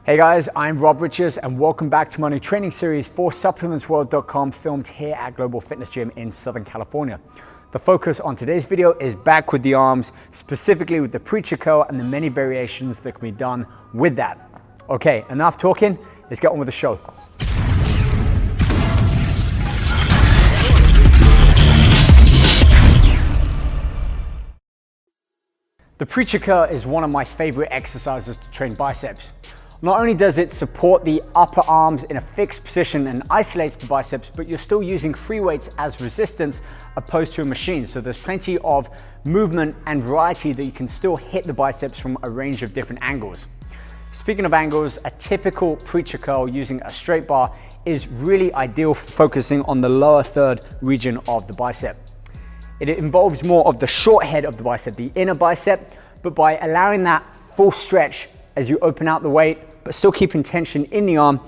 Hey guys, I'm Rob Richards and welcome back to my new training series for supplementsworld.com, filmed here at Global Fitness Gym in Southern California. The focus on today's video is back with the arms, specifically with the preacher curl and the many variations that can be done with that. Okay, enough talking, let's get on with the show. The preacher curl is one of my favorite exercises to train biceps. Not only does it support the upper arms in a fixed position and isolates the biceps, but you're still using free weights as resistance opposed to a machine. So there's plenty of movement and variety that you can still hit the biceps from a range of different angles. Speaking of angles, a typical preacher curl using a straight bar is really ideal for focusing on the lower third region of the bicep. It involves more of the short head of the bicep, the inner bicep, but by allowing that full stretch as you open out the weight, but still keeping tension in the arm,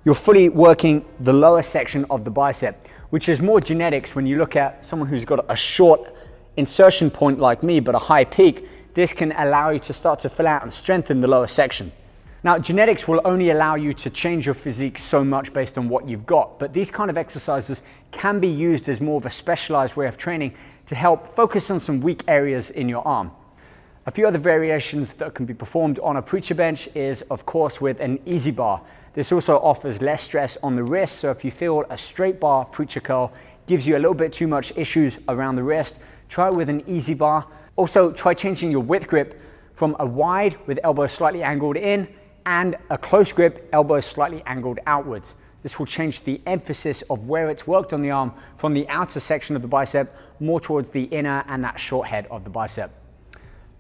you're fully working the lower section of the bicep, which is more genetics. When you look at someone who's got a short insertion point like me, but a high peak, this can allow you to start to fill out and strengthen the lower section. Now, genetics will only allow you to change your physique so much based on what you've got, but these kind of exercises can be used as more of a specialized way of training to help focus on some weak areas in your arm. A few other variations that can be performed on a preacher bench is, of course, with an easy bar. This also offers less stress on the wrist, so if you feel a straight bar preacher curl gives you a little bit too much issues around the wrist, try it with an easy bar. Also, try changing your width grip from a wide with elbows slightly angled in and a close grip, elbows slightly angled outwards. This will change the emphasis of where it's worked on the arm from the outer section of the bicep more towards the inner and that short head of the bicep.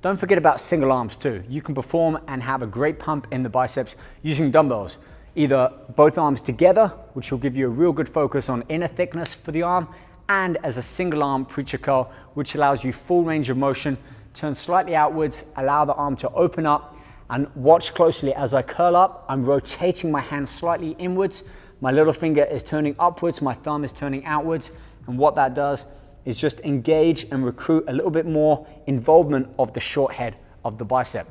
Don't forget about single arms too. You can perform and have a great pump in the biceps using dumbbells, either both arms together, which will give you a real good focus on inner thickness for the arm, and as a single arm preacher curl, which allows you full range of motion. Turn slightly outwards, allow the arm to open up, and watch closely as I curl up. I'm rotating my hand slightly inwards. My little finger is turning upwards, my thumb is turning outwards, and what that does is just engage and recruit a little bit more involvement of the short head of the bicep.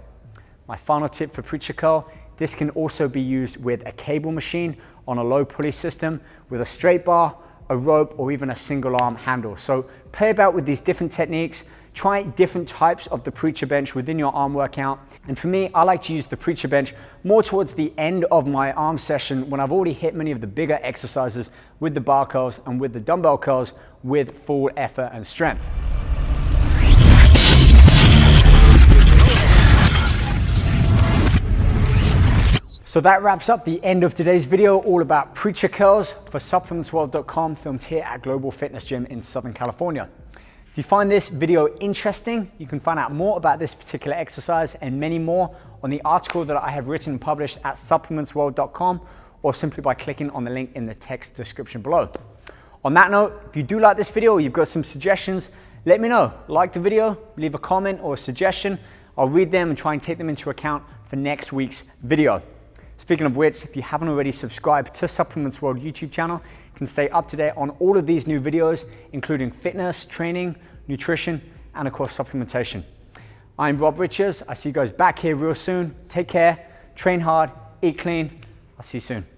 My final tip for preacher curl, this can also be used with a cable machine on a low pulley system with a straight bar, a rope, or even a single arm handle. So play about with these different techniques, try different types of the preacher bench within your arm workout. And for me, I like to use the preacher bench more towards the end of my arm session when I've already hit many of the bigger exercises with the bar curls and with the dumbbell curls with full effort and strength. So that wraps up the end of today's video, all about preacher curls for supplementsworld.com, filmed here at Global Fitness Gym in Southern California. If you find this video interesting, you can find out more about this particular exercise and many more on the article that I have written and published at supplementsworld.com, or simply by clicking on the link in the text description below. On that note, if you do like this video or you've got some suggestions, let me know. Like the video, leave a comment or a suggestion. I'll read them and try and take them into account for next week's video. Speaking of which, if you haven't already subscribed to Supplements World YouTube channel, you can stay up to date on all of these new videos, including fitness, training, nutrition, and of course, supplementation. I'm Rob Richards. I see you guys back here real soon. Take care, train hard, eat clean. I'll see you soon.